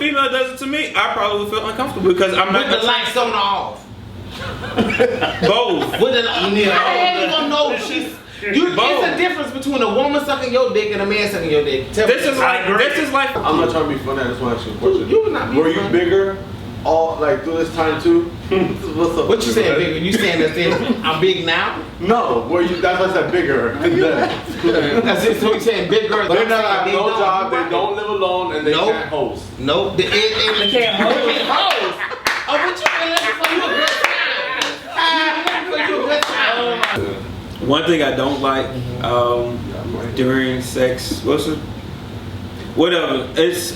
female does it to me, I probably would feel uncomfortable because I'm not. With the lights on or off. Both. With the I ain't gonna know she's. It's a difference between a woman sucking your dick and a man sucking your dick. This is like. I'm not trying to be funny. I just want to ask you a question. You not Were you bigger all like through this time too? What's up? What you saying, bigger? You saying that I'm big now? No. Were you? That's why I said bigger. That's it. So you saying bigger? They never have no job. They don't live alone, and they can't host. Nope. They can't host. Oh, what you mean? For you a good time. One thing I don't like during sex, whatever. It's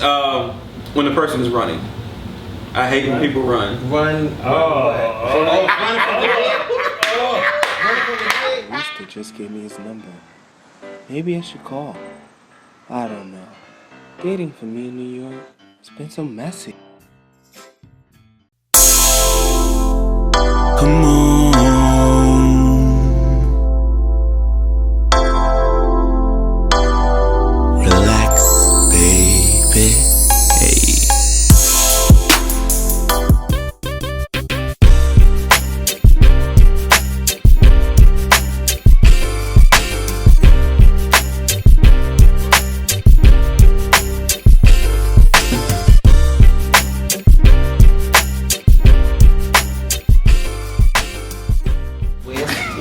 when the person is running. I hate when people run. Run. Mister just gave me his number. Maybe I should call. I don't know. Dating for me in New York has been so messy. Come on. Relax, baby. Hey.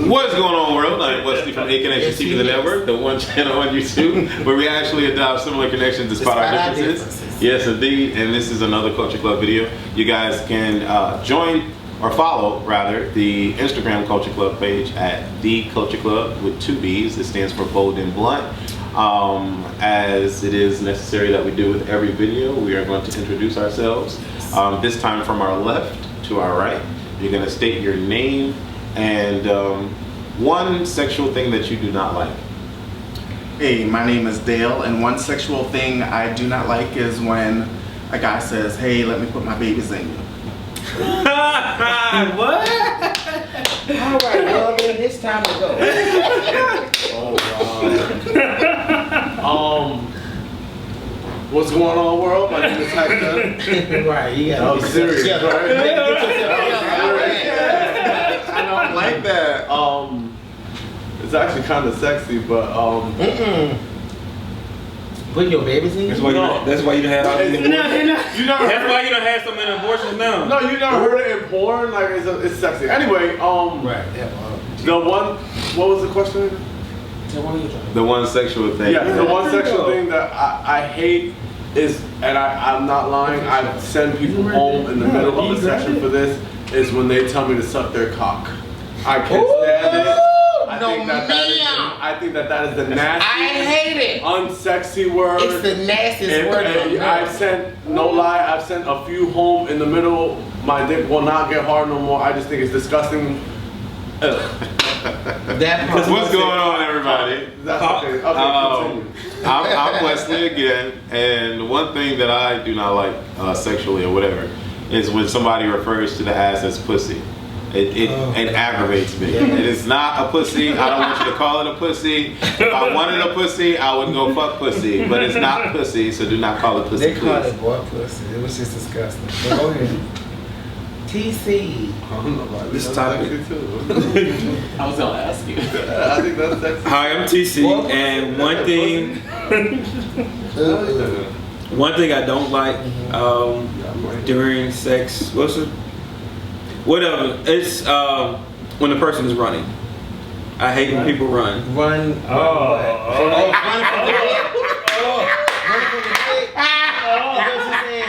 What's going on, world? I'm Wesley from A Connection TV, the network, the one channel on YouTube where we actually adopt similar connections despite our differences. Yes, indeed. And this is another Culture Club video. You guys can join or follow, rather, the Instagram Culture Club page at The Culture Club with 2 B's. It stands for Bold and Blunt. As it is necessary that we do with every video, we are going to introduce ourselves. This time from our left to our right. You're going to state your name and one sexual thing that you do not like. Hey, my name is Dale, and one sexual thing I do not like is when a guy says, "Hey, let me put my babies in you." What? All right, well, then it's time to go. Oh wow. What's going on, world? My name is Hector. Right, you gotta I'm serious, right? I don't like that. It's actually kind of sexy, but Put your babies in you? That's why you done had all these abortions. That's why you done had so many abortions now. No, you never heard it in porn. Like it's sexy. Anyway, Right. the one. What was the question? The one sexual thing. Yeah, the one sexual thing that I hate is, and I'm not lying, I send people home in the middle of a session for this, is when they tell me to suck their cock. I can't stand it. I think that is the nasty, I hate it. unsexy word. It's the nastiest word. I've sent, no lie, I've sent a few home in the middle. My dick will not get hard no more. I just think it's disgusting. What's going on, everybody? That's okay. Continue. I'm Wesley again, and one thing that I do not like sexually or whatever is when somebody refers to the ass as pussy. It aggravates me. It is not a pussy. I don't want you to call it a pussy. If I wanted a pussy, I would go fuck pussy. But it's not pussy, so do not call it pussy, They call please. it boy pussy. It was just disgusting. But go ahead. TC. I don't know about This that's topic. sexy too. I was gonna ask you. I think that's sexy. Hi, I'm TC, and one thing I don't like during sex, whatever. It's when the person is running. I hate when people run. Run. Run from the dick.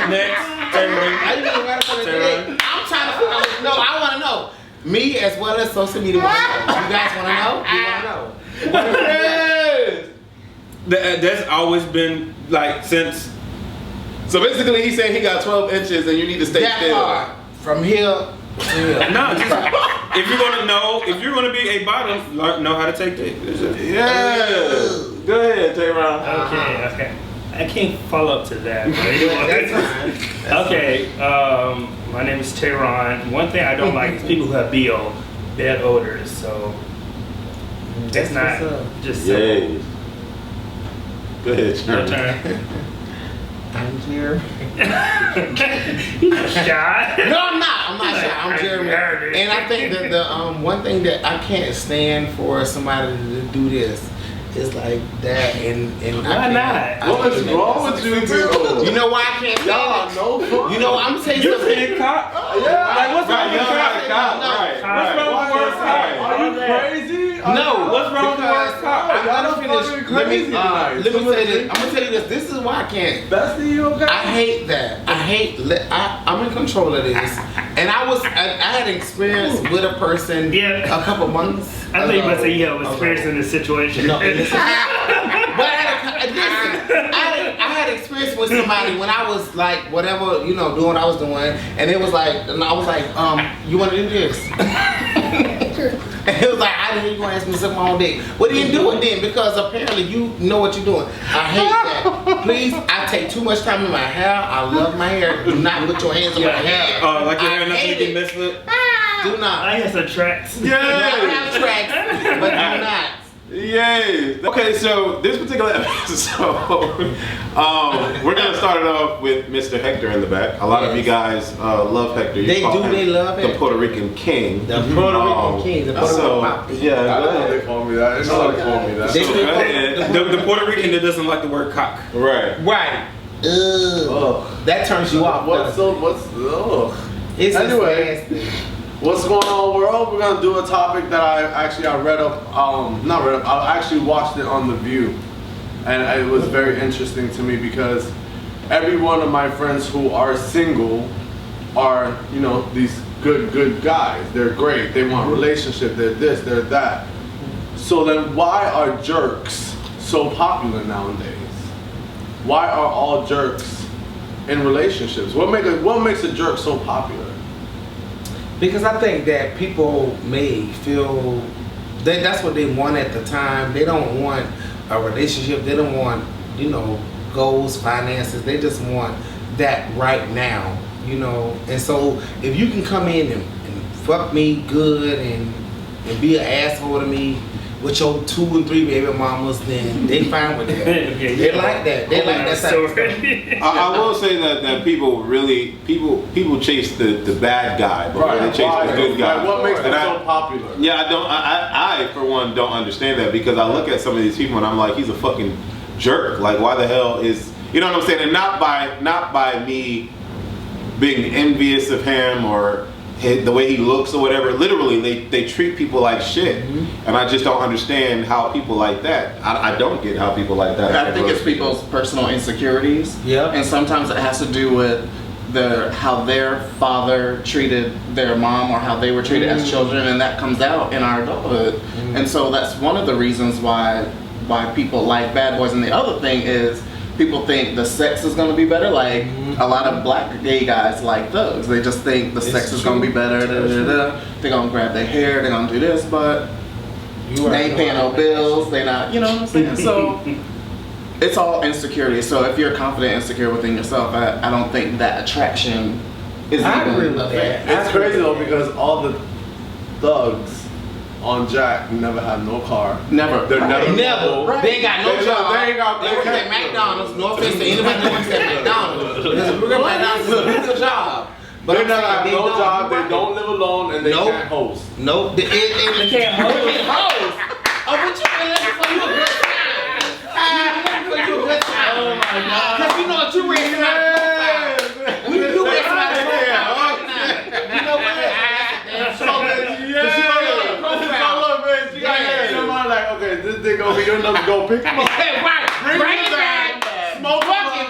Next, turn around. Are you gonna run from the dick? I'm trying to figure out. No, I want to know. Me as well as social media want to know. You guys want to know? You want to know? That's always been like since. So basically, he's saying he got 12 inches and you need to stay That still. far. From here to here. No, just, if you're gonna be a bottom, know how to take dick. Yeah. Go ahead, Tay-Ron. Okay. I can't follow up to that. That's fine. Okay, my name is Tehran. One thing I don't like is people who have BO, bad odors. So that's not just Yay. Go ahead, your Sharon. turn. I'm Jeremy. He's not shy. No, I'm not. I'm not shy. I'm Jeremy. And I think that the one thing that I can't stand for somebody to do this is like that. And why not? What is wrong with you people? You know why I can't stand it? No fun. You know, I'm gonna tell you something. Saying cock? Yeah. Like, what's wrong with Right, cock? No. What's wrong with the word cock? Are you crazy? No, what's wrong with the word cock? I'm gonna finish. Let me tonight. say this. I'm gonna tell you this. This is why I can't. Bestie, you okay? I hate that. I'm in control of this. And I had experience with a person Yeah. a couple months. I thought you were going to say you have Okay. experience in this situation. No, listen. But I had experience with somebody when I was like whatever, doing what I was doing, and it was like, and I was like, you want to do this? And it was like, I didn't even want to ask me to suck my own dick. Well, then do it then, because apparently you know what you're doing. I hate that. Please, I take too much time in my hair. I love my hair. Do not put your hands on my hair. Like your hair I not hate get it. messed with? Do not. I guess attracts. I have tracks, but do not. Yay! Okay, so this particular episode, we're gonna start it off with Mr. Hector in the back. A lot of you guys love Hector. You They call do, him they love the it. Puerto Rican King. The Puerto Rican king, the Puerto So Rican yeah, I go don't know ahead. they call me that. They know they call me that. They- So go ahead. The Puerto Rican that doesn't like the word cock. Right. Right. Ugh. Ugh. That turns you off. Ugh. It's Anyway. nasty. What's going on, world? We're gonna do a topic that I read up, not read up, I actually watched it on The View. And it was very interesting to me because every one of my friends who are single are, these good guys. They're great. They want a relationship. They're this, they're that. So then why are jerks so popular nowadays? Why are all jerks in relationships? What makes a jerk so popular? Because I think that people may feel that that's what they want at the time. They don't want a relationship. They don't want, goals, finances. They just want that right now, And so if you can come in and fuck me good and be an asshole to me with your 2 and 3 baby mamas, then they fine with that. They like that. They like that type of stuff. I will say that people chase the bad guy before they chase the good guy. Like, what makes them And so popular? Yeah, I for one don't understand that because I look at some of these people and I'm like, he's a fucking jerk. Like, why the hell is, you know what I'm saying? And not by me being envious of him or the way he looks or whatever. Literally, they treat people like shit, and I just don't understand how people like that. I don't get how people like that. I think it's people's personal insecurities. Yeah. And sometimes it has to do with how their father treated their mom or how they were treated as children, and that comes out in our adulthood. And so that's one of the reasons why people like bad boys. And the other thing is people think the sex is going to be better. Like a lot of black gay guys like thugs. They just think the sex is going to be better. They're going to grab their hair. They're going to do this, but they ain't paying no bills. They not, you know what I'm saying? So it's all insecurity. So if you're confident and secure within yourself, I don't think that attraction is I even agree with a that. thing. It's crazy though because all the thugs on Jack never had no car. Never. They're never. Never. Right. They ain't got no They job. they work at can't- McDonald's. No offense to anybody that works at McDonald's. Because work at McDonald's is a good job. They I'm never saying have no job. They don't live alone, and they Nope. can't host. Nope. They can't host. Oh, but you been looking for you a good time. You looking for you a good time. Oh my God. Because you know what you read somebody profile. When you read somebody profile, you know what? Somebody like, okay, this thing over here, let's go pick him up. Right. Bring it back. Smoke Fucking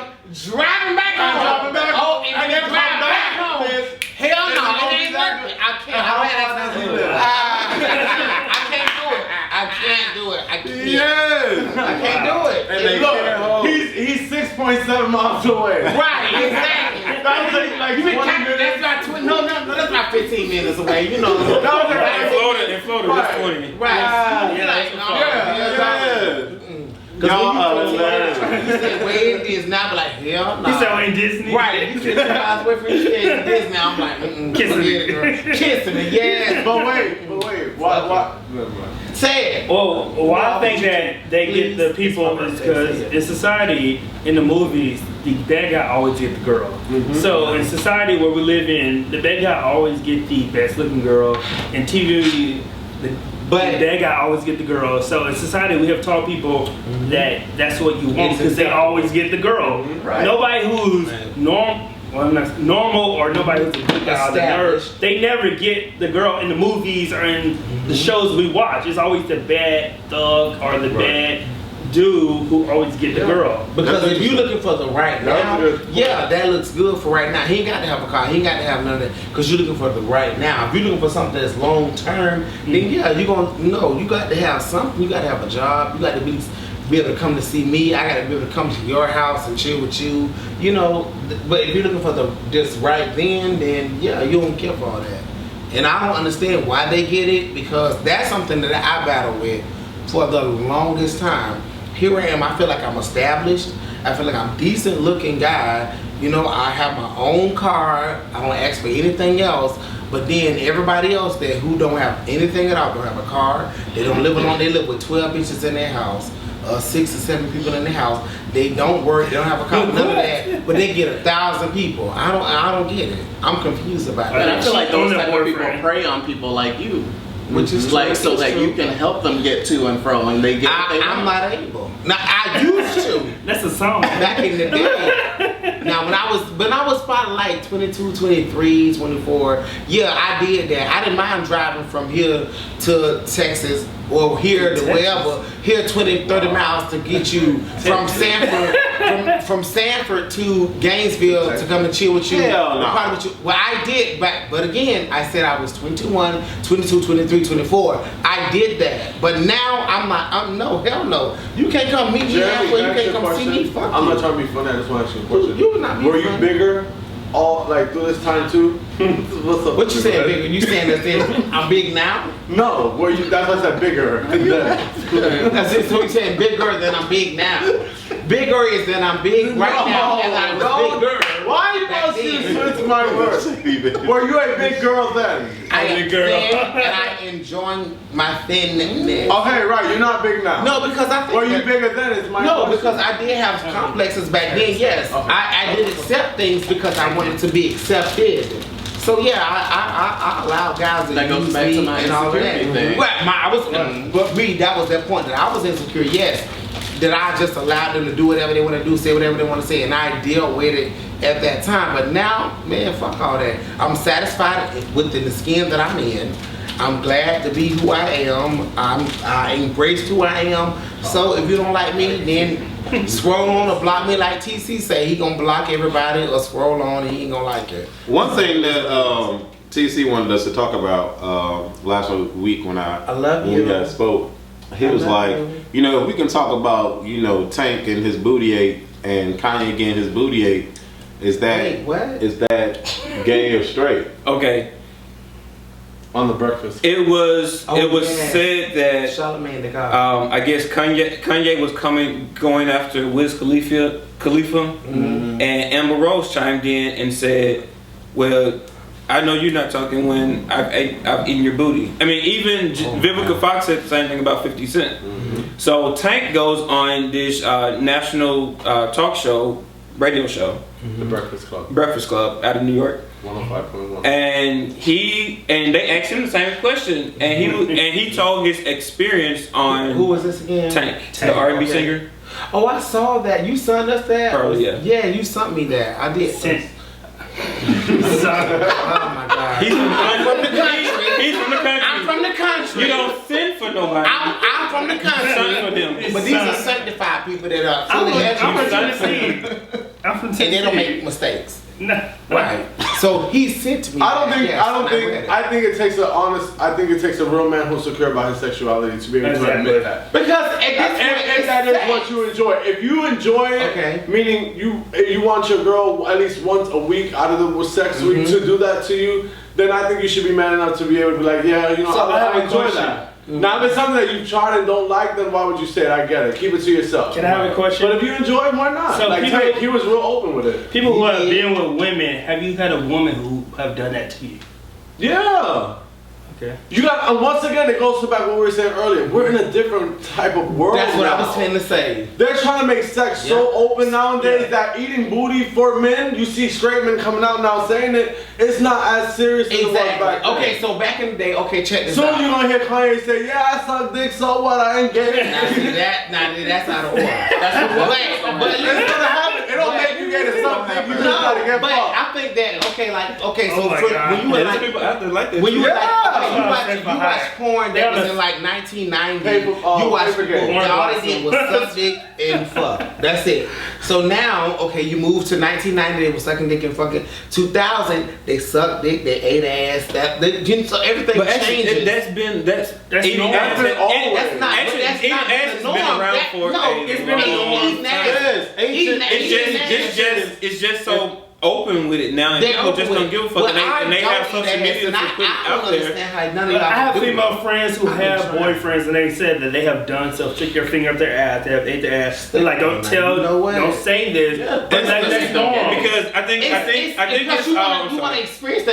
driving back home. Driving back Oh, home. and then And then drive come back back, home. bitch. Hell no, And it ain't working. I can't. How I had far does he that. live? I can't do it. I can't do it. I can't. Yes. I can't do it. And they can't hold. He's 6.7 miles away. Right, exactly. That was like You been 20 counting, minutes. that's not no, that's not 15 minutes away. You know. That was like In Florida, it's 20. Right. Yeah, Like, that's no, Yeah. Because you said where it is now, but like hell no. He said we're in Disney. Right, you said 2 miles away from you said this now. I'm like, Kissing forget it, girl. Kissing me, yes. But wait. Why? Never mind. Say it. Well, why I think that they get the people is because in society, in the movies, the bad guy always get the girl. So in society where we live in, the bad guy always get the best looking girl. In TV, the bad guy always get the girl. So in society, we have taught people that that's what you want because they always get the girl. Right. Nobody who's normal or nobody who's a good guy, the nerd, they never get the girl in the movies or in the shows we watch. It's always the bad thug or the bad dude who always get the girl. Because if you're looking for the right now, that looks good for right now. He ain't got to have a car. He ain't got to have none of that. Because you're looking for the right now. If you're looking for something that's long term, then you're going to know. You got to have something. You got to have a job. You got to be able to come to see me. I got to be able to come to your house and chill with you. You know, but if you're looking for this right then you don't care for all that. And I don't understand why they get it, because that's something that I battle with for the longest time. Here I am, I feel like I'm established. I feel like I'm a decent looking guy. You know, I have my own car. I don't ask for anything else. But then everybody else who don't have anything at all, don't have a car. They don't live alone. They live with 12 bitches in their house. 6 or 7 people in the house. They don't work. They don't have a car. None of that. But they get 1,000 people. I don't get it. I'm confused about it. And I feel like those type of people prey on people like you. Which is like so that you can help them get to and fro, and they get. I'm not able. Now I used to. That's a song. Back in the day. Now when I was probably like 22, 23, 24. Yeah, I did that. I didn't mind driving from here to Texas or here to wherever. Here 20, 30 miles to get you from Sanford, from Sanford to Gainesville to come and chill with you. Hell no. Well, I did, but again, I said I was 21, 22, 23, 24. I did that, but now no, hell no. You can't come meet me halfway. You can't come see me. Fuck I'm you. not trying to be funny. I just want to ask you a question. You would not be Were you funny. bigger all like through this time too? What's up? What you saying, bigger? You saying that I'm big now? No, were you? That's why I said bigger. That's it. So you saying bigger than I'm big now? Bigger is than I'm big right now, and I was bigger. Why are you back supposed to then. switch my words? Were you a big girl then? I am big girl. thin, and I enjoy my thinness. Okay, right. You're not big now. No, because I think Were you bigger then? Is my No, question. because I did have complexes back then. Yes, I did accept things because I wanted to be accepted. So yeah, I allowed guys to That goes use back me to my and all of that. insecurity thing. Right, but me, that was that point that I was insecure. Yes, that I just allowed them to do whatever they want to do, say whatever they want to say, and I deal with it at that time. But now, man, fuck all that. I'm satisfied within the skin that I'm in. I'm glad to be who I am. I embraced who I am. So if you don't like me, then scroll on or block me like TC say. He gonna block everybody or scroll on and he ain't gonna like it. One thing that TC wanted us to talk about last week when we guys spoke, he was like, you know, if we can talk about, you know, Tank and his booty ate and Kanye getting his booty ate, is that gay or straight? Okay. On the breakfast. It was said that Charlamagne the God. I guess Kanye was going after Wiz Khalifa, and Amber Rose chimed in and said, "Well, I know you're not talking when I've eaten your booty." I mean, even Vivica Fox said the same thing about 50 Cent. So Tank goes on this national talk show, radio show, The Breakfast Club out of New York. 105.1. And they asked him the same question, and he told his experience on Who was this again? Tank, the R&B singer. Oh, I saw that. You sent us that? Probably, yeah. Yeah, you sent me that. I did. Oh my God. He's from the country. He's from the country. I'm from the country. You don't send for nobody. I'm from the Son for country. them. But these are sanctified people that are I'm fully from educated. Tennessee. I'm from Tennessee. And they don't make mistakes. No. Right. So he sent me. I that. Yes, I think it takes a real man who's secure about his sexuality to be able to admit that. Because at this point, And that is what you enjoy. If you enjoy it, Okay. meaning you want your girl at least once a week out of the sex week to do that to you, then I think you should be man enough to be able to be like, yeah, you know, So I have I a enjoy question. that. Now, if it's something that you've tried and don't like, then why would you say it? I get it. Keep it to yourself. Can I have a question? But if you enjoy it, why not? So like, people- he was real open with it. People who have been with women, have you had a woman who have done that to you? Yeah. Okay. You got, and once again, it goes to back what we were saying earlier. We're in a different type of world. That's what now. I was trying to say. They're trying to make sex so open nowadays that eating booty for men, you see straight men coming out now saying it, it's not as serious as it was back then. Okay, so back in the day, check this Soon out. you're gonna hear Kanye say, yeah, I suck dick, so what? I ain't gay. Now, see, that's out of order. That's what but It's gonna happen. It don't make you gay to suck dick. You just gotta get but fucked. I think that so Oh my God. when you were like people out there like that. when you were like Yeah. you watch porn that was in like 1990, you watch paper people game. all they did was suck dick and fuck. That's it. So now, you move to 1990, they were sucking dick and fucking. 2000, they sucked dick, they ate ass. So everything But actually, changes. that's normal. That's not. But that's eating not ass the has norm. been around That- for no, a it's been long time. It's just so open with it now, and people just don't give a fuck, and they have social media to put it out there. I have female friends who have boyfriends, and they said that they have done so. Stick your finger up their ass, they have ate their ass. They're like, don't say this. But that's normal. Because I think because you want to experience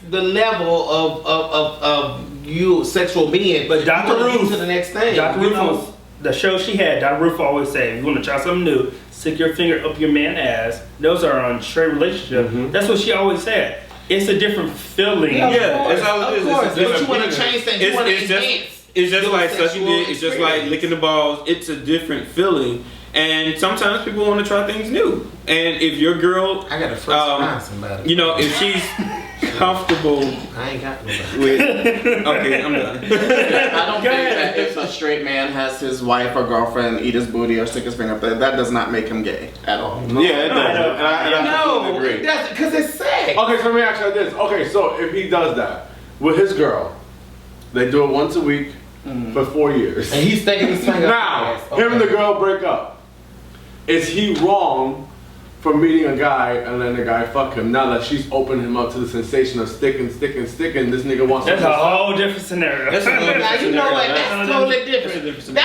the level of you sexual being, But Dr. you wanna get Ruth, to the next thing. Dr. Ruth was the show she had. Dr. Ruth always say, if you want to try something new, stick your finger up your man ass. Those are on straight relationship. That's what she always said. It's a different feeling. That's all it is. But you want to change things. You want to advance. It's just like sucking dick. It's just like licking the balls. It's a different feeling. And sometimes people want to try things new. And if your girl, I got to first find somebody. if she's comfortable I ain't got nobody. with, okay, I'm done. I don't think that if a straight man has his wife or girlfriend eat his booty or stick his finger up there, that does not make him gay at all. Yeah, it does. And I completely agree. It doesn't, because it's sex. Okay, so let me ask you this. Okay, so if he does that with his girl, they do it once a week for 4 years. And he's sticking his finger Now, up. him and the girl break up. Is he wrong for meeting a guy and letting the guy fuck him now that she's opened him up to the sensation of sticking? This nigga wants That's to a whole different scenario. That's a whole Now you know what? That's totally different.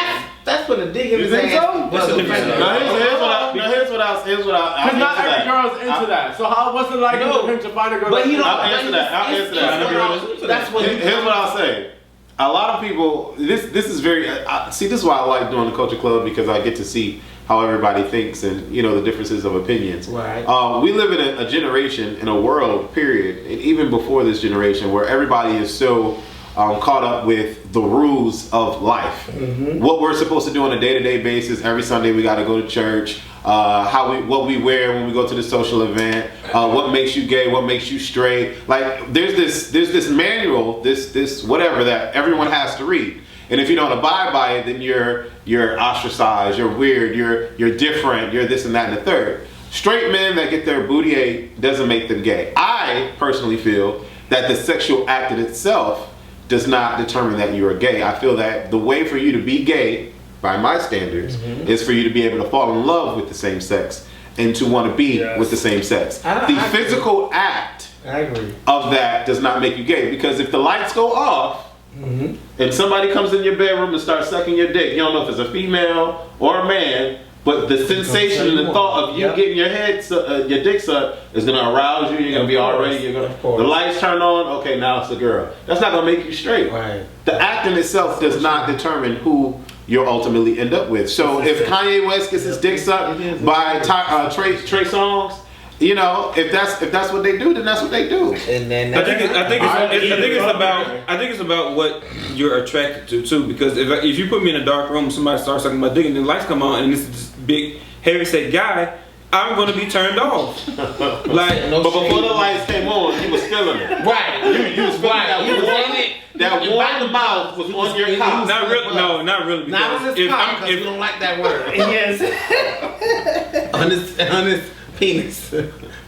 That's when the dick in You his think ass. so? That's a different scenario. Here's what I'll Because not every girl's into that. So what's it like for him to find a girl? But he don't. I'll answer that. That's what. Here's what I'll say. A lot of people. This is very. See, this is why I like doing the Culture Club, because I get to see how everybody thinks and the differences of opinions. Right. We live in a generation, in a world, period, and even before this generation, where everybody is so caught up with the rules of life. What we're supposed to do on a day-to-day basis. Every Sunday we got to go to church. What we wear when we go to the social event. What makes you gay? What makes you straight? Like there's this manual, this whatever that everyone has to read. And if you don't abide by it, then you're ostracized, you're weird, you're different, you're this and that and the third. Straight men that get their booty ate doesn't make them gay. I personally feel that the sexual act in itself does not determine that you are gay. I feel that the way for you to be gay, by my standards, is for you to be able to fall in love with the same sex and to want to be with the same sex. The physical act of that does not make you gay, because if the lights go off, and somebody comes in your bedroom and starts sucking your dick, you don't know if it's a female or a man, but the sensation and the thought of you getting your dick sucked is gonna arouse you. You're gonna be all ready. The lights turn on. Okay, now it's a girl. That's not gonna make you straight. Right. The act in itself does not determine who you'll ultimately end up with. So if Kanye West gets his dick sucked by Trey Songz, if that's what they do, then that's what they do. And then I think it's about what you're attracted to too. Because if you put me in a dark room, somebody starts sucking my dick, and the lights come on, and it's this big heavy set guy, I'm gonna be turned off. But before the lights came on, you was feeling it. Right. You was feeling that warm mouth was on your cock. Not really. No, not really. Not on his cock, because we don't like that word. Yes. on his penis.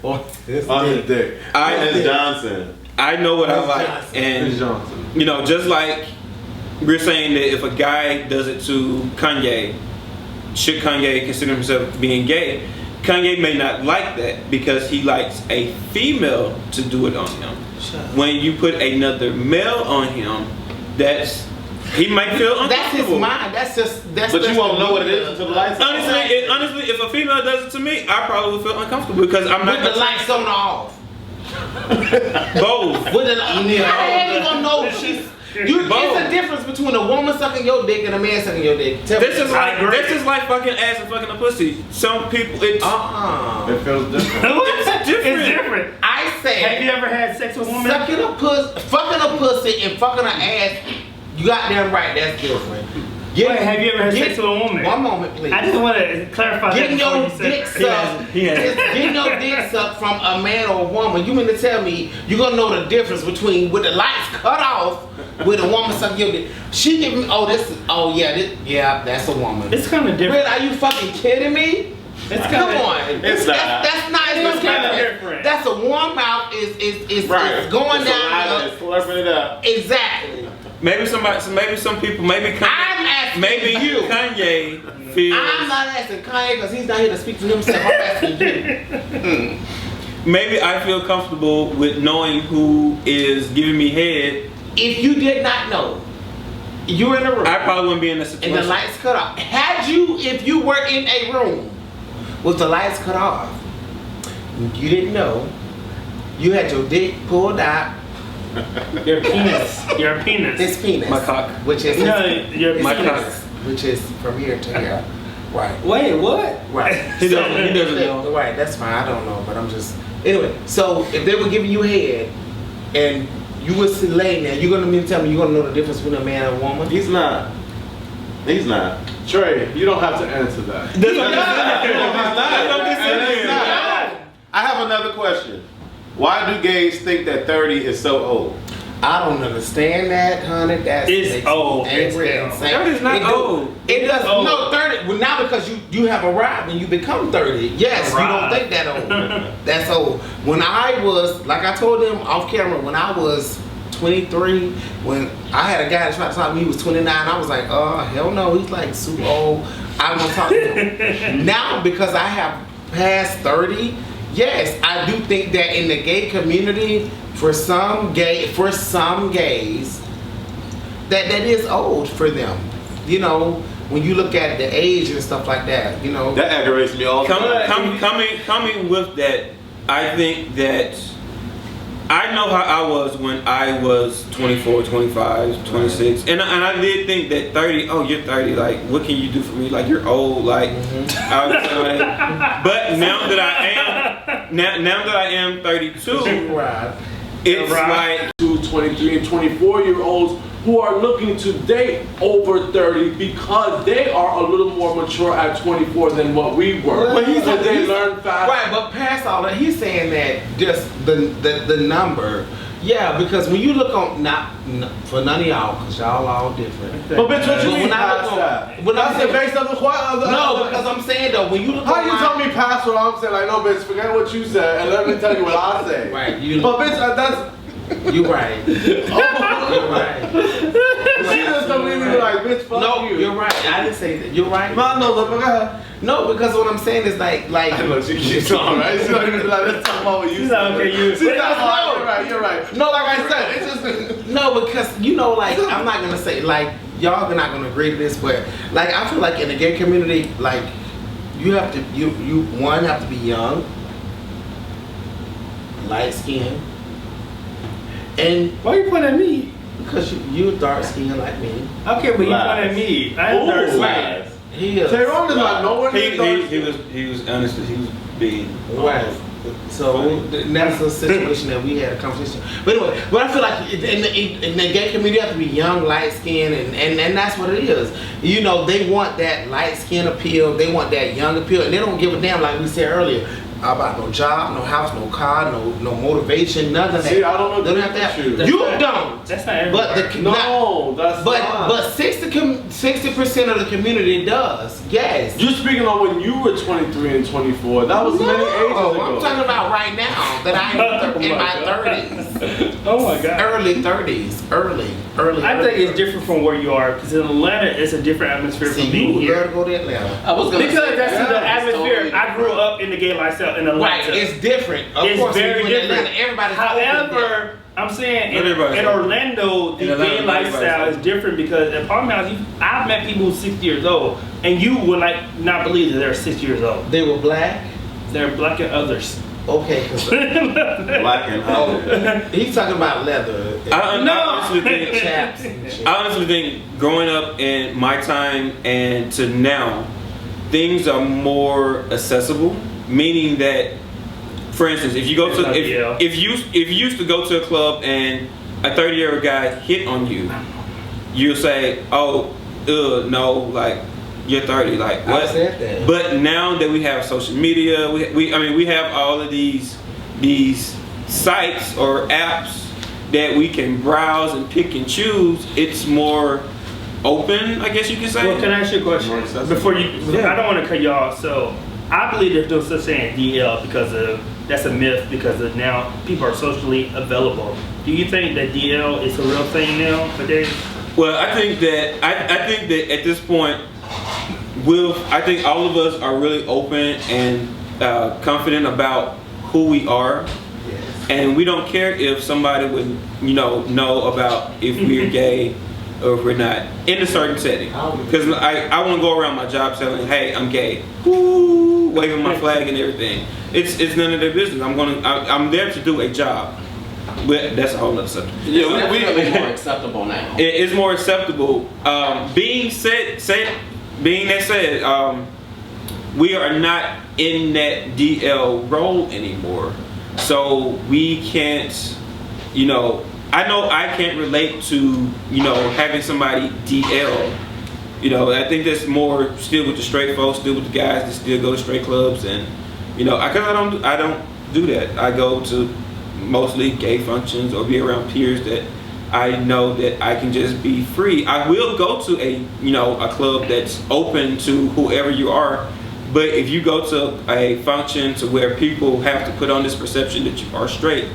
On his dick. His Johnson. I know what I like, and just like we're saying that if a guy does it to Kanye, should Kanye consider himself being gay? Kanye may not like that because he likes a female to do it on him. When you put another male on him, he might feel uncomfortable. That's his mind. But you won't know what it is until the lights are on. Honestly, if a female does it to me, I probably would feel uncomfortable because I'm not. With the lights on off. Both. With a, I ain't gonna know she's. It's a difference between a woman sucking your dick and a man sucking your dick. This is like fucking ass and fucking a pussy. Some people it's It feels different. it's different. It's different. I said, Have you ever had sex with a woman? fucking a pussy and fucking an ass. You goddamn right, that's different. Wait, have you ever had sex with a woman? One moment, please. I just want to clarify Getting that. your before you dick said sucked, getting your dick sucked from a man or a woman. You mean to tell me you're gonna know the difference between with the lights cut off with a woman sucking your dick? She give me, that's a woman. It's kind of different. Really, are you fucking kidding me? Come on. It's not. That's not. It's kind of different. different. That's a warm mouth. Is Right. going It's down. It's slurping it up. Exactly. Maybe some people, maybe I'm asking you. Kanye feels. I'm not asking Kanye because he's not here to speak for himself. I'm asking you. Maybe I feel comfortable with knowing who is giving me head. If you did not know, you were in a room. I probably wouldn't be in this And situation. the lights cut off. If you were in a room with the lights cut off, you didn't know, you had your dick pulled out, Your penis. Your penis. his penis. My cock. Which is No, your his my penis, cock. which is from here to here. Right. Wait, what? Right. He doesn't know. Right, that's fine. I don't know, but I'm just. Anyway, so if they were giving you head and you was laying there, you're going to mean to tell me you're going to know the difference between a man and a woman? He's not. He's not. Trey, you don't have to answer that. I have another question. Why do gays think that 30 is so old? I don't understand that, honey. That's It's old. angry and It's insane. 30 is not old. It does old. no 30. Well, now because you have arrived and you become 30. Yes, you don't Arrived. think that old. That's old. When I was, like I told them off camera, when I was 23, when I had a guy that tried to talk to me, he was 29. I was like, oh hell no, he's like super old. I won't talk to him. Now because I have passed 30. Yes, I do think that in the gay community, for some gays, that is old for them. You know, when you look at the age and stuff like that, you know. That aggravates me all the time. Coming with that, I think that I know how I was when I was 24, 25, 26. And I did think that 30, oh, you're 30, like, what can you do for me? Like, you're old, like, but now that I am 32, Right. it's like, To 23 and 24-year-olds who are looking to date over 30 because they are a little more mature at 24 than what we were. Well, So they learn fast. Right, but past all that, he's saying that just the number. Yeah, because when you look on, for none of y'all, because y'all all different. But bitch, what you When mean I past look on- that? when I That's say- the base of the question. No, because I'm saying though, when you look How on you my- tell me past what I'm saying? Like, no, bitch, forget what you said and let me tell you what I say. Right, you- But bitch, that's. You're right. You're right. She just don't leave me like, bitch, fuck No, you. you're right. I didn't say that. You're right. No, look, go ahead. No, because what I'm saying is like. I know she keeps on, right? She's not even like, let's talk about what you She's said. not okay, you. She's not hard. You're right. No, like I said, it's just no, because you know, like I'm not gonna say like y'all are not gonna agree to this, but like I feel like in the gay community, like you have to you one have to be young, light skinned, and Why you pointing at me? because you're dark skinned like me. Okay, but you Lies. pointing at me. I am dark Ooh. skinned. Lies. He is. Tyrone is not nowhere near he was honest, he was being Right. So that's a situation that we had a conversation. But anyway, but I feel like in the gay community, you have to be young, light skinned, and that's what it is. You know, they want that light skin appeal, they want that young appeal, and they don't give a damn, like we said earlier, about no job, no house, no car, no motivation, none of that. See, I don't They agree don't have with that. you. You don't. That's not everywhere. But the No, that's not. but 60% of the community does. Yes. You're speaking on when you were 23 and 24. That was many ages ago. I'm talking about right now that I'm in my 30s. Oh my god. Early 30s. Early. I think it's different from where you are, because in Atlanta, it's a different atmosphere See, from being you would here. love to go to Atlanta. I was gonna Because say that's that. the It's atmosphere. totally I grew up in the gay lifestyle in Atlanta. Right, it's different. Of It's course, very when you're in different. Atlanta, everybody's open there. However, I'm saying in Everybody's open. Orlando, the In Atlanta, gay everybody's lifestyle is open. different because at apartment house, I've met people who's 60 years old, and you would like not believe that they're 60 years old. They were black. They're black and others. Okay, because Black and he's talking about leather. Chaps and shit. I honestly think growing up in my time and to now, things are more accessible. Meaning that, for instance, if you go to if you used to go to a club and a 30-year-old guy hit on you, you'll say, "Oh, no, like you're 30, like what?" I said that. But now that we have social media, we have all of these sites or apps that we can browse and pick and choose. It's more open, I guess you could say. Well, can I ask you a question before you? Yeah. I don't want to cut you off. So I believe there's no such thing as DL because that's a myth because of now people are socially available. Do you think that DL is a real thing now? Well, I think that at this point, I think all of us are really open and confident about who we are, and we don't care if somebody would know about if we're gay or if we're not in a certain setting. Because I want to go around my job telling, "Hey, I'm gay," woo, waving my flag and everything. It's none of their business. I'm there to do a job. But that's a whole other subject. Yeah, we more acceptable now. It's more acceptable. Being said, we are not in that DL role anymore. So we can't, I know I can't relate to, having somebody DL. I think that's more still with the straight folks, still with the guys that still go to straight clubs, and I don't do that. I go to mostly gay functions or be around peers that I know that I can just be free. I will go to a club that's open to whoever you are, but if you go to a function to where people have to put on this perception that you are straight,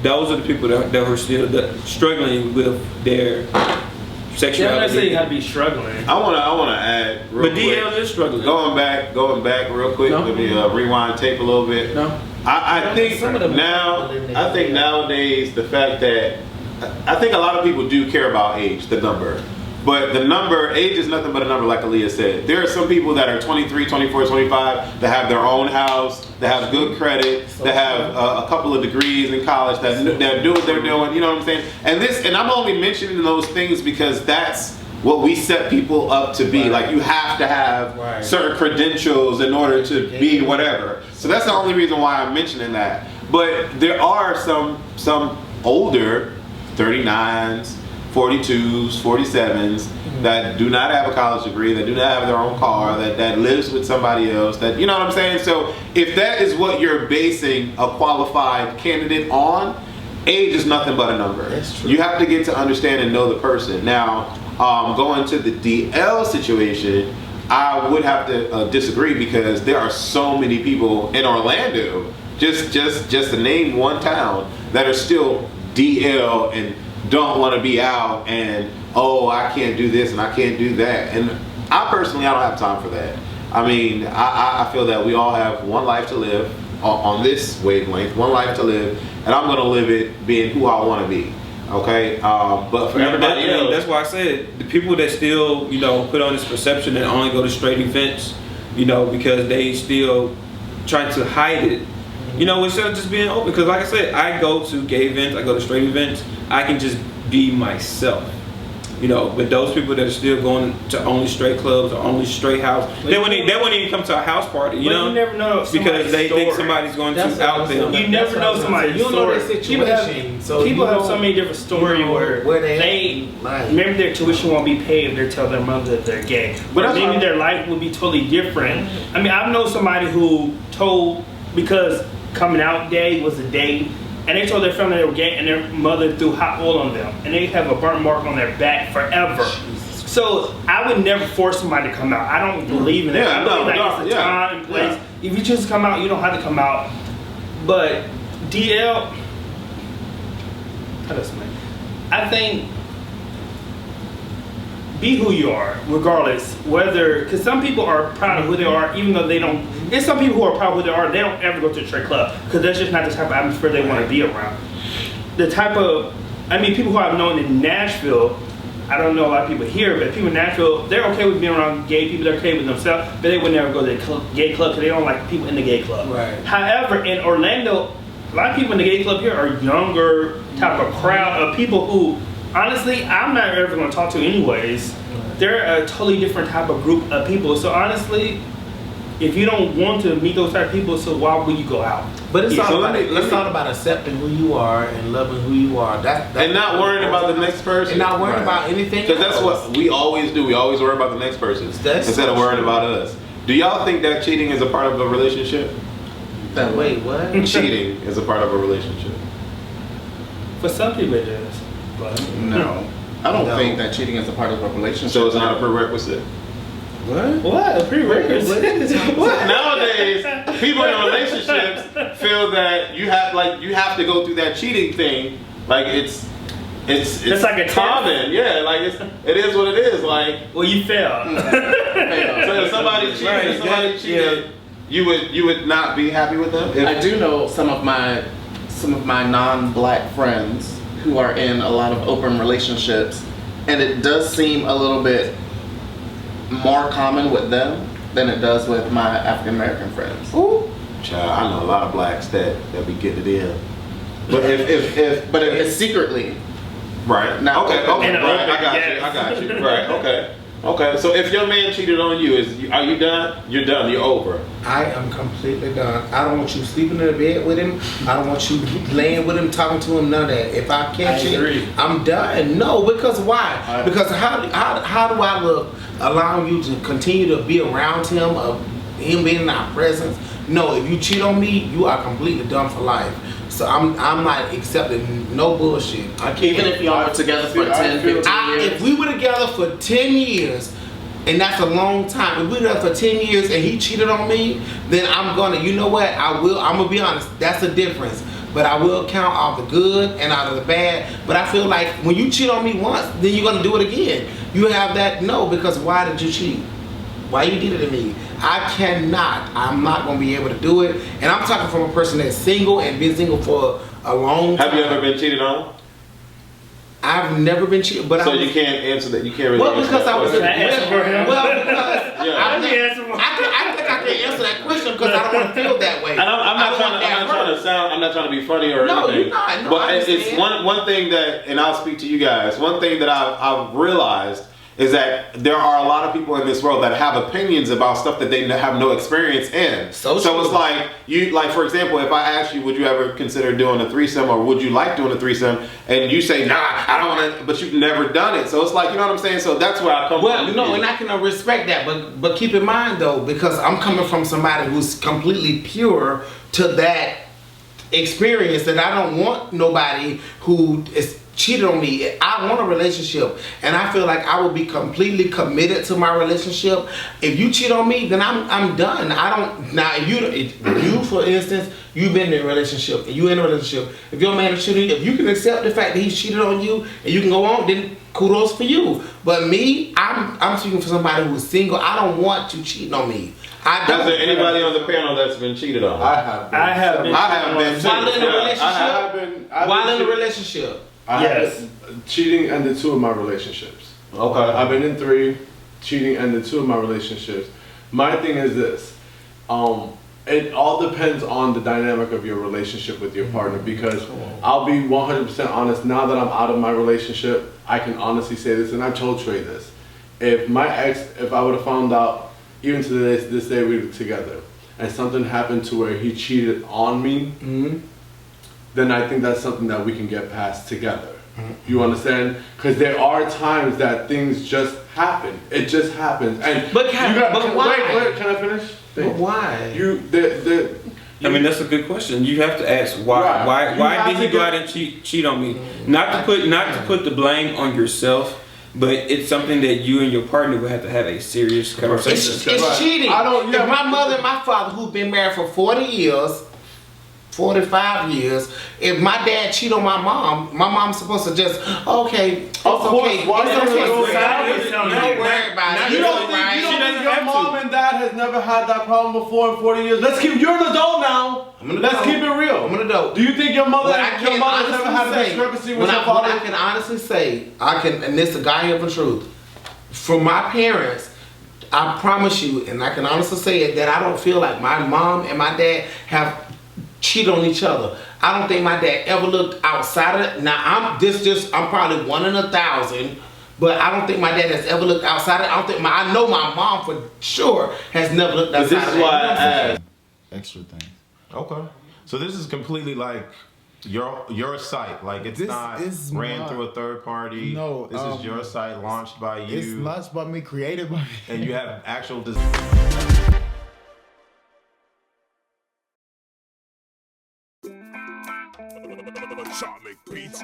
those are the people that are still struggling with their sexuality. Yeah, I'm not saying you have to be struggling. I wanna add real quick. But DL is struggling. Going back real quick. No. Let me rewind tape a little bit. No. I think nowadays the fact that I think a lot of people do care about age, the number. But the number, age is nothing but a number, like Aaliyah said. There are some people that are 23, 24, 25 that have their own house, that have good credit, that have a couple of degrees in college, that do what they're doing. You know what I'm saying? And I'm only mentioning those things because that's what we set people up to be. Like, you have to have certain credentials in order to be whatever. So that's the only reason why I'm mentioning that. But there are some older 39s, 42s, 47s that do not have a college degree, that do not have their own car, that lives with somebody else, that, you know what I'm saying? So if that is what you're basing a qualified candidate on, age is nothing but a number. That's true. You have to get to understand and know the person. Now, going to the DL situation, I would have to disagree because there are so many people in Orlando, just to name one town, that are still DL and don't want to be out and, oh, I can't do this and I can't do that. And I don't have time for that. I mean, I feel that we all have one life to live on this wavelength, one life to live, and I'm going to live it being who I want to be. Okay? But for everybody else, that's why I said the people that still, put on this perception and only go to straight events, because they still trying to hide it. Instead of just being open, because like I said, I go to gay events, I go to straight events, I can just be myself. But those people that are still going to only straight clubs or only straight house, they wouldn't even come to a house party, you never know because they think somebody's going to out them. You never know somebody. You don't know their situation. People have so many different stories where they maybe their tuition won't be paid if they tell their mother that they're gay, but maybe their life would be totally different. I mean, I know somebody who told, because coming out day was a day, and they told their family they were gay, and their mother threw hot oil on them, and they have a burn mark on their back forever. So I would never force somebody to come out. I don't believe in that. I believe it's a time and place. If you choose to come out, you don't have to come out. But DL, I think, be who you are, regardless. Because some people are proud of who they are, even though they don't. There's some people who are proud of who they are, they don't ever go to a straight club, because that's just not the type of atmosphere they want to be around. The type of, people who I've known in Nashville, I don't know a lot of people here, but people natural, they're okay with being around gay people, they're okay with themselves, but they would never go to the gay club because they don't like people in the gay club. Right. However, in Orlando, a lot of people in the gay club here are younger type of crowd of people who, honestly, I'm not ever going to talk to anyways. They're a totally different type of group of people. So honestly, if you don't want to meet those type of people, so why would you go out? But it's, Yeah, all, so about, let me- it's all about accepting who you are and loving who you are. That's And not worrying about the next person. And not worrying Right. about anything Because that's else. what we always do. We always worry about the next person That's instead of so worrying true. about us. Do y'all think that cheating is a part of a relationship? That Wait, what? Cheating is a part of a relationship. For some people it is. But No. I don't No. think that cheating is a part of a relationship. So it's not a prerequisite. What? what? Prerequisite. What? Nowadays, people in relationships feel that you have to go through that cheating thing. Like it's like a common. Yeah, like it is what it is. Like Well, you failed. so if somebody cheated, Right, if somebody that- cheated, you would not be happy with them. If- I do know some of my non-black friends who are in a lot of open relationships, and it does seem a little bit more common with them than it does with my African American friends. Child, I know a lot of blacks that be getting it in. But if But if it's secretly, right, Now, okay, open- right, And open, I got you, right, okay. So if your man cheated on you, are you done? You're done. You're over. I am completely done. I don't want you sleeping in the bed with him. I don't want you laying with him, talking to him, none of that. If I catch I agree. it, I'm done. No, because why? Because how do I look allowing you to continue to be around him, him being in our presence? No, if you cheat on me, you are completely done for life. So I'm not accepting no bullshit. I can't. even if y'all were together for 10, 15 years. If we were together for 10 years, and that's a long time, if we were together for 10 years and he cheated on me, then I'm gonna be honest, that's the difference. But I will count all the good and out of the bad. But I feel like when you cheat on me once, then you're gonna do it again. You have that no, because why did you cheat? Why you did it to me? I'm not gonna be able to do it. And I'm talking from a person that's single and been single for a long time. Have you ever been cheated on? I've never been cheated, but So I was, you can't answer that. You can't really. well, answer because that I was. question. Can I answer for him? Well, because Yeah. I'm Let me answer for- I think I can answer that question because I don't want to feel that way. And I'm not trying to. I'm not trying to be funny or No, anything. you're not. No, but I it's understand. one thing that, and I'll speak to you guys. One thing that I've realized is that there are a lot of people in this world that have opinions about stuff that they have no experience in. So it's true. like for example, if I asked you, would you ever consider doing a threesome, or would you like doing a threesome, and you say, nah, I don't want to, but you've never done it. So it's like, you know what I'm saying? So that's where I come Well, from. no, and I can respect that, but keep in mind though, because I'm coming from somebody who's completely pure to that experience, that I don't want nobody who is cheated on me. I want a relationship, and I feel like I will be completely committed to my relationship. If you cheat on me, then I'm done. I don't. Now, if you for instance, you've been in a relationship and you in a relationship. If your man is cheating, if you can accept the fact that he's cheated on you and you can go on, then kudos for you. But me, I'm speaking for somebody who's single. I don't want you cheating on me. I Is don't. there anybody on the panel that's been cheated on? I have been. I have been. I have been. While in a Yeah, relationship, I I've been while in a cheating- relationship. I Yes. have been cheating ended 2 of my relationships. Okay. I've been in 3, cheating ended 2 of my relationships. My thing is this, it all depends on the dynamic of your relationship with your partner, because I'll be 100% honest, now that I'm out of my relationship, I can honestly say this, and I've told Trey this. If I would have found out, even to this day we were together, and something happened to where he cheated on me, then I think that's something that we can get past together. You understand? Because there are times that things just happen. It just happens. And But why? Wait, can I finish? But why? I mean, that's a good question. You have to ask why. Right. You Why have did he to go get- out and cheat on me? Not to put the blame on yourself, but it's something that you and your partner would have to have a serious conversation. It's cheating. I don't- yeah. If my mother and my father, who've been married for 40 years, 45 years. If my dad cheat on my mom's supposed to just, okay, it's Of course, okay. why It's don't okay. you go Don't back? worry about it. You It's don't all think, right. you don't She think doesn't your have mom to. and dad has never had that problem before in 40 years? You're an adult now. I'm an Let's adult. keep it real. I'm an adult. Do you think your mother What I your can mother's never had a honestly say, discrepancy with what your I father? can honestly say, and this is the God of the truth. From my parents, I promise you, and I can honestly say it, that I don't feel like my mom and my dad have cheated on each other. I don't think my dad ever looked outside of it. Now I'm probably 1 in 1,000, but I don't think my dad has ever looked outside of it. I know my mom for sure has never looked outside This of is it. why I asked. Extra things. Okay. So this is completely like your site. Like it's This not is ran my- through a third party. No, This is your site launched by you. It's launched by me, created by me. And you have actual Atomic Beats.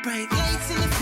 Break lights in the